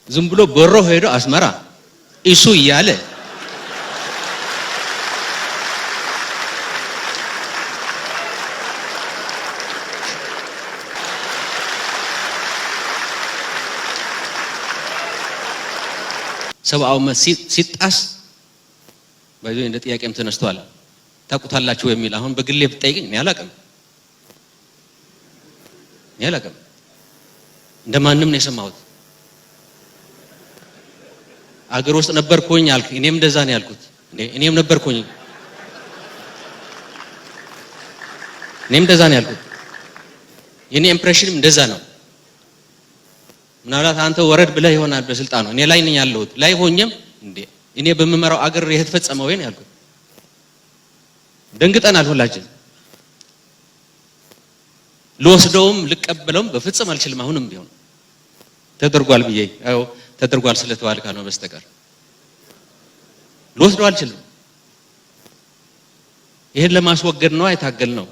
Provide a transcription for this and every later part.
ዝም ብሎ በሮ ሄዶ አስመራ ኢሱ እያለ ሰብአው ሲጣስ ባይዞ እንደ ጥያቄም ተነስቷል። ታቁታላችሁ የሚል አሁን በግሌ ብትጠይቅኝ እኔ አላቅም እንደማንም ነው የሰማሁት። አገር ውስጥ ነበርኩኝ አልክ፣ እኔም እንደዛ ነው ያልኩት። እኔም ነበርኩኝ፣ እኔም እንደዛ ነው ያልኩት። የኔ ኢምፕሬሽንም እንደዛ ነው። ምናልባት አንተ ወረድ ብለህ ይሆናል በስልጣኑ፣ እኔ ላይ ነኝ ያለሁት። ላይ ሆኜም እኔ በመመራው አገር የተፈጸመው ወይ ነው ያልኩት። ደንግጠናል ሁላችን። ልወስደውም ልቀበለውም በፍጹም አልችልም። አሁንም ቢሆን ተደርጓል ብዬ አዎ ተደርጓል ስለተባለ ካልሆነ በስተቀር ልወስደው አልችልም። ይሄን ለማስወገድ ነው አይታገል ነው።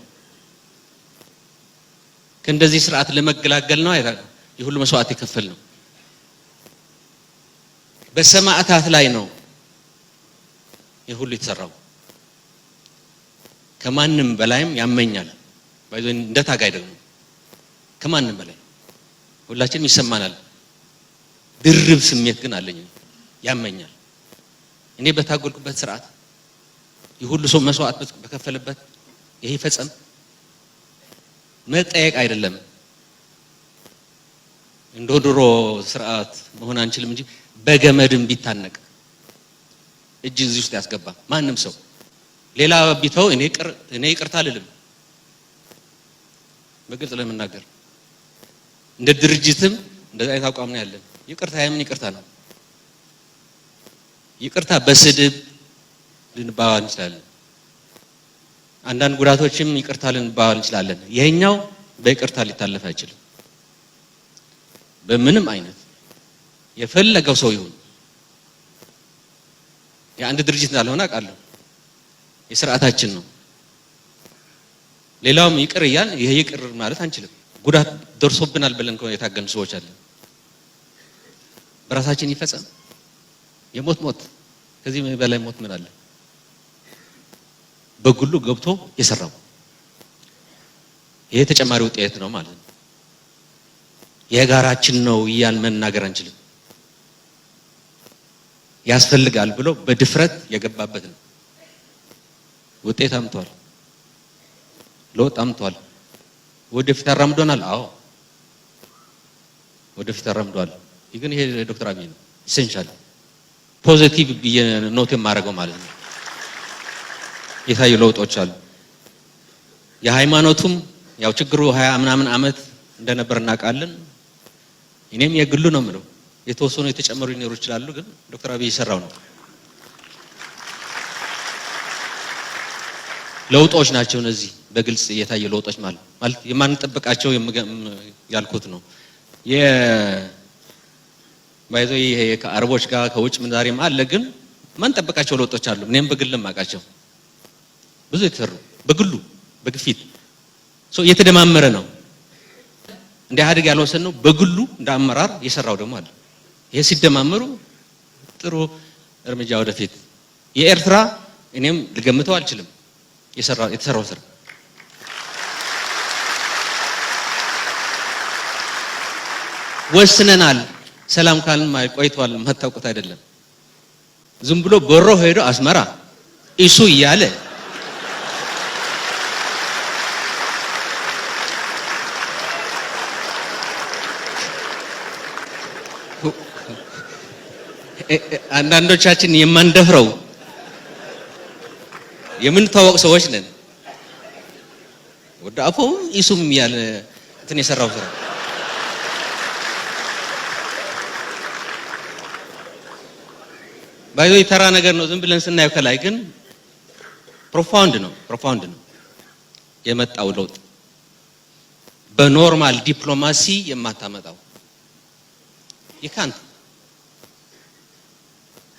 ከእንደዚህ ስርዓት ለመገላገል ነው አይታገል። የሁሉ መስዋዕት ይከፈል ነው። በሰማዕታት ላይ ነው የሁሉ የተሰራው። ከማንም በላይም ያመኛል። ባይዞ እንደታጋይ ደግሞ ከማንም በላይ ሁላችንም ይሰማናል። ድርብ ስሜት ግን አለኝ፣ ያመኛል። እኔ በታገልኩበት ስርዓት የሁሉ ሰው መስዋዕት በከፈለበት ይሄ ፈጸም መጠየቅ አይደለም። እንደ ድሮ ስርዓት መሆን አንችልም እንጂ በገመድም ቢታነቅ እጅ እዚህ ውስጥ ያስገባ ማንም ሰው ሌላ ቢተው እኔ ይቅርታ አልልም። በግልጽ ለመናገር እንደ ድርጅትም እንደዛ አይነት አቋም ነው ያለን። ይቅርታ የምን ይቅርታ ነው? ይቅርታ በስድብ ልንባባል እንችላለን። አንዳንድ ጉዳቶችም ይቅርታ ልንባባል እንችላለን። ይሄኛው በይቅርታ ሊታለፍ አይችልም። በምንም አይነት የፈለገው ሰው ይሁን የአንድ ድርጅት እንዳልሆነ አውቃለሁ። የስርዓታችን ነው። ሌላውም ይቅር እያል ይሄ ይቅር ማለት አንችልም። ጉዳት ደርሶብናል ብለን የታገልን ሰዎች አለን። በራሳችን ይፈጸም የሞት ከዚህ በላይ ሞት ምን አለ? በግሉ ገብቶ የሰራው ይሄ ተጨማሪ ውጤት ነው ማለት ነው። የጋራችን ነው እያል መናገር አንችልም። ያስፈልጋል ብሎ በድፍረት የገባበት ነው። ውጤት አምጥቷል፣ ለውጥ አምጥቷል። ወደፊት አራምዶናል። አዎ ወደፊት አራምዷል። ግን ይሄ ዶክተር አብይ ነው ኢሴንሻል ፖዚቲቭ ኖት የማደርገው ማለት ነው። የታዩ ለውጦች አሉ። የሃይማኖቱም ያው ችግሩ 20 ምናምን ዓመት እንደነበር እናውቃለን። እኔም የግሉ ነው የምለው። የተወሰኑ የተጨመሩ ሊኖሩ ይችላሉ፣ ግን ዶክተር አብይ የሰራው ነው። ለውጦች ናቸው እነዚህ በግልጽ የታዩ ለውጦች ማለት የማንጠብቃቸው ያልኩት ነው። ባይዞ ይሄ ከአረቦች ጋር ከውጭ ምንዛሬም አለ፣ ግን ማንጠብቃቸው ለውጦች አሉ። እኔም በግልም አውቃቸው ብዙ የተሰሩ በግሉ በግፊት እየተደማመረ ነው። እንደ ኢህአዴግ ያልወሰን ነው በግሉ እንደ አመራር የሰራው ደግሞ አለ። ይሄ ሲደማመሩ ጥሩ እርምጃ ወደፊት። የኤርትራ እኔም ልገምተው አልችልም የተሰራው ስራ ወስነናል። ሰላም ካልን ቆይቷል። ማታውቁት አይደለም። ዝም ብሎ በሮ ሄዶ አስመራ ኢሱ እያለ አንዳንዶቻችን የማንደፍረው የምንታወቅ ሰዎች ነን። ወደ አፎም ኢሱም እያለ እንትን የሰራው ስራ ባይዞ የተራ ነገር ነው ዝም ብለን ስናየው ከላይ፣ ግን ፕሮፋውንድ ነው የመጣው ለውጥ። በኖርማል ዲፕሎማሲ የማታመጣው ይካንት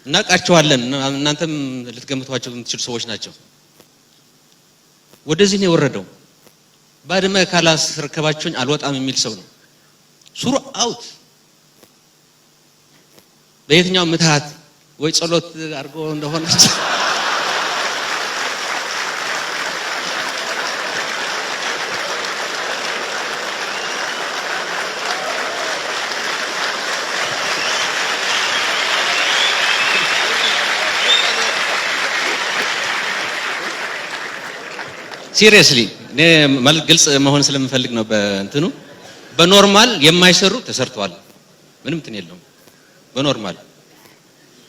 እናቃቸዋለን። እናንተም ልትገምቷቸው የምትችሉ ሰዎች ናቸው። ወደዚህ ነው የወረደው። ባድመ ካላስረከባችሁኝ አልወጣም የሚል ሰው ነው። ሱሩ አውት በየትኛው ምትሃት ወይ ጸሎት አድርጎ እንደሆነ ሲሪየስሊ እኔ ማለት ግልጽ መሆን ስለምፈልግ ነው። በእንትኑ በኖርማል የማይሰሩ ተሰርተዋል። ምንም እንትን የለውም። በኖርማል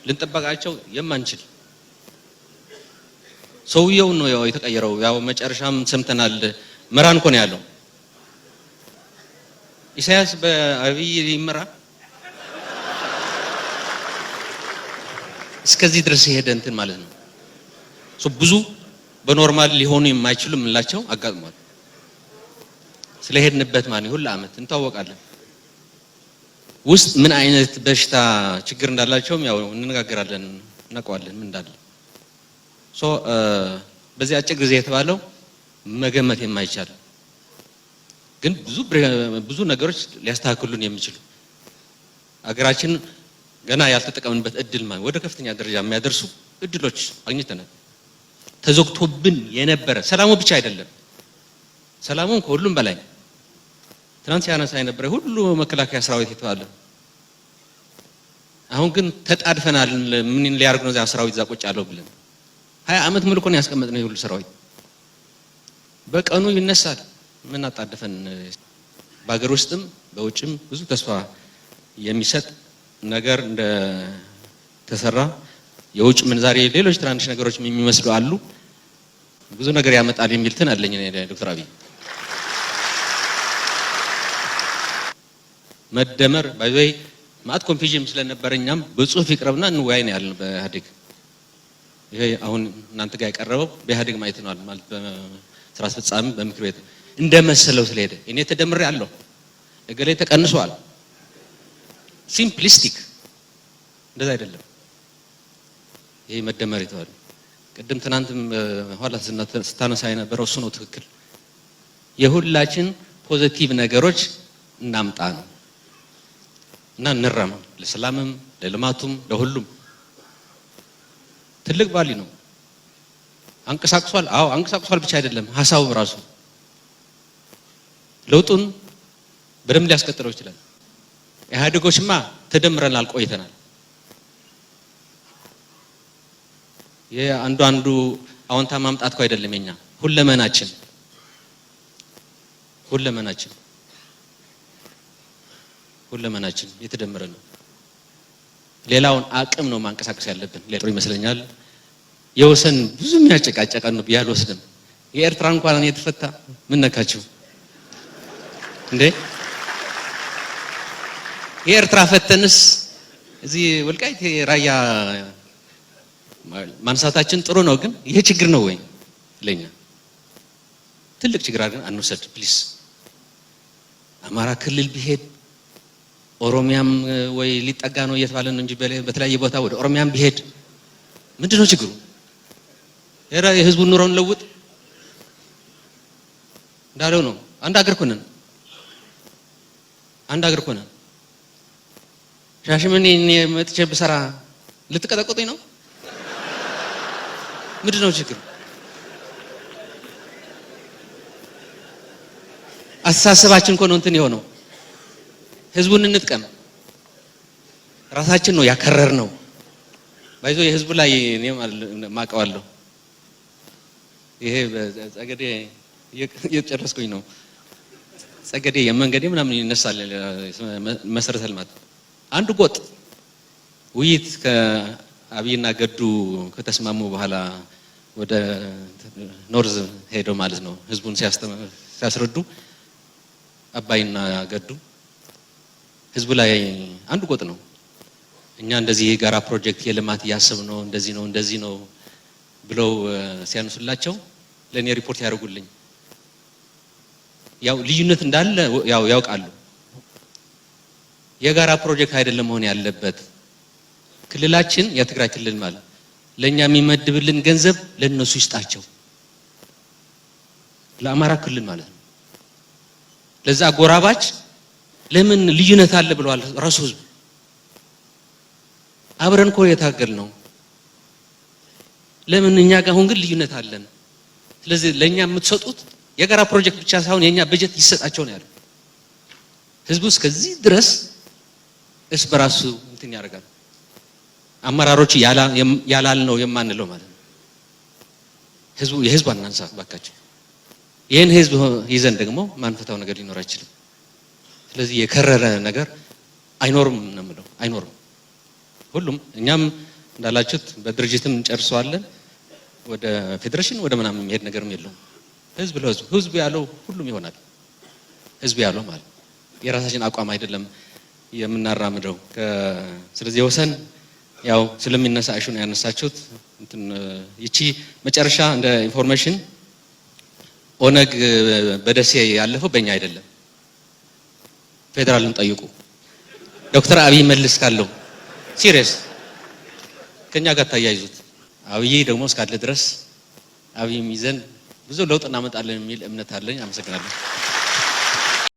ልንጠበቃቸው የማንችል ሰውየው ነው ያው የተቀየረው። ያው መጨረሻም ሰምተናል። መራን እኮ ነው ያለው። ኢሳያስ በአብይ ይመራ እስከዚህ ድረስ የሄደ እንትን ማለት ነው። ብዙ በኖርማል ሊሆኑ የማይችሉ ምንላቸው አጋጥሟል። ስለሄድንበት ማለት ሁሉ አመት እንታወቃለን። ውስጥ ምን አይነት በሽታ ችግር እንዳላቸውም ያው እንነጋገራለን፣ እናውቀዋለን ምን እንዳለ። በዚህ አጭር ጊዜ የተባለው መገመት የማይቻል ግን ብዙ ነገሮች ሊያስተካክሉን የሚችሉ አገራችን ገና ያልተጠቀምንበት እድል ማለት ወደ ከፍተኛ ደረጃ የሚያደርሱ እድሎች አግኝተናል። ተዘግቶብን የነበረ ሰላሙ ብቻ አይደለም፣ ሰላሙን ከሁሉም በላይ ትናንት ያነሳ የነበረ ሁሉ መከላከያ ሰራዊት የተባለ አሁን ግን ተጣድፈናል። ምን ሊያርግ ነው እዛ ሰራዊት እዛ ቁጭ ያለው ብለን 20 ዓመት ሙሉ እኮ ነው ያስቀመጥነው ሁሉ ሰራዊት በቀኑ ይነሳል። ምን አጣደፈን? በአገር ውስጥም በውጭም ብዙ ተስፋ የሚሰጥ ነገር እንደ ተሰራ የውጭ ምንዛሬ ሌሎች ትናንሽ ነገሮች የሚመስሉ አሉ። ብዙ ነገር ያመጣል የሚል እንትን አለኝ ዶክተር አብይ መደመር ባይዘይ ማት ኮንፊዥን ስለነበረኛም በጽሁፍ ይቅርብና እንወያይ ነው ያልን በኢህአዴግ። ይሄ አሁን እናንተ ጋር የቀረበው በኢህአዴግ ማየት ነው ማለት በስራ አስፈጻሚ በምክር ቤት እንደመሰለው ስለሄደ እኔ ተደምሬ አለሁ እገሌ ተቀንሷል። ሲምፕሊስቲክ እንደዛ አይደለም። ይሄ መደመር ይተዋል። ቅድም ትናንትም ኋላ ስታነሳ የነበረው እሱ ነው ትክክል። የሁላችን ፖዚቲቭ ነገሮች እናምጣ ነው እና እንረማ። ለሰላምም ለልማቱም ለሁሉም ትልቅ ባሊ ነው። አንቀሳቅሷል። አዎ አንቀሳቅሷል ብቻ አይደለም ሐሳቡ ራሱ ለውጡን በደንብ ሊያስቀጥለው ይችላል። ኢህአዴጎችማ ተደምረናል ቆይተናል። የአንዱ አዎንታ ማምጣት እኮ አይደለም የኛ ሁለመናችን የተደመረ ነው። ሌላውን አቅም ነው ማንቀሳቀስ ያለብን። ሌላው ይመስለኛል የወሰን ብዙ የሚያጨቃጨቀን ነው ቢያልወስድም የኤርትራ እንኳን የተፈታ ምን ነካችሁ እንዴ? የኤርትራ ፈተንስ እዚህ ወልቃይት ራያ ማንሳታችን ጥሩ ነው፣ ግን ይሄ ችግር ነው ወይ ለኛ? ትልቅ ችግር አድርገን አንወሰድ ፕሊስ። አማራ ክልል ቢሄድ ኦሮሚያም ወይ ሊጠጋ ነው እየተባለ ነው እንጂ በተለያየ ቦታ ወደ ኦሮሚያም ቢሄድ ምንድነው ችግሩ? የህዝቡን ኑሮን ለውጥ እንዳለው ነው። አንድ አገር ኮነን ሻሽመኔ እኔ መጥቼ ብሰራ ልትቀጠቅጡኝ ነው? ምንድነው ችግሩ? አስተሳሰባችን እኮ ነው እንትን የሆነው። ህዝቡን እንጥቀም። ራሳችን ነው ያከረር ነው ባይዞ የህዝቡ ላይ እኔ ማቀዋለሁ። ይሄ ጸገዴ እየጨረስኩኝ ነው። ጸገዴ የመንገዴ ምናምን ይነሳል መሰረተ ልማት አንድ ጎጥ ውይይት ከአብይና ገዱ ከተስማሙ በኋላ ወደ ኖርዝ ሄደው ማለት ነው ህዝቡን ሲያስረዱ አባይና ገዱ ህዝቡ ላይ አንድ ጎጥ ነው። እኛ እንደዚህ የጋራ ፕሮጀክት የልማት ያሰብነው እንደዚህ ነው ብለው ሲያነሱላቸው ለኔ ሪፖርት ያደርጉልኝ። ያው ልዩነት እንዳለ ያውቃሉ። የጋራ ፕሮጀክት አይደለም መሆን ያለበት። ክልላችን የትግራይ ክልል ማለት ለኛ የሚመድብልን ገንዘብ ለነሱ ይስጣቸው፣ ለአማራ ክልል ማለት ነው። ለዛ ጎራባች ለምን ልዩነት አለ ብለዋል ራሱ ህዝብ። አብረን እኮ የታገል ነው። ለምን እኛ ጋር አሁን ግን ልዩነት አለን። ስለዚህ ለኛ የምትሰጡት የጋራ ፕሮጀክት ብቻ ሳይሆን የኛ በጀት ይሰጣቸው ነው ያለው። ህዝቡ እስከዚህ ድረስ እስ በራሱ እንትን ያደርጋል። አመራሮች ያላል ነው የማንለው ማለት ነው። የህዝብ አናንሳ ባካቸው። ይሄን ህዝብ ይዘን ደግሞ ማንፈታው ነገር ሊኖር አይችልም። ስለዚህ የከረረ ነገር አይኖርም ነው የምለው፣ አይኖርም። ሁሉም እኛም እንዳላችሁት በድርጅትም እንጨርሰዋለን። ወደ ፌዴሬሽን ወደ ምናምን የሚሄድ ነገርም የለውም። ህዝብ ለህዝብ ህዝብ ያለው ሁሉም ይሆናል። ህዝብ ያለው ማለት የራሳችን አቋም አይደለም የምናራምደው። ስለዚህ የወሰን ያው ስለሚነሳ አይሹ ነው ያነሳችሁት። እንትን ይቺ መጨረሻ እንደ ኢንፎርሜሽን ኦነግ በደሴ ያለፈው በእኛ አይደለም። ፌዴራልን ጠይቁ። ዶክተር አብይ መልስ ካለው ሲሪየስ ከኛ ጋር ታያይዙት። አብይ ደግሞ እስካለ ድረስ አብይም ይዘን ብዙ ለውጥ እናመጣለን የሚል እምነት አለኝ። አመሰግናለሁ።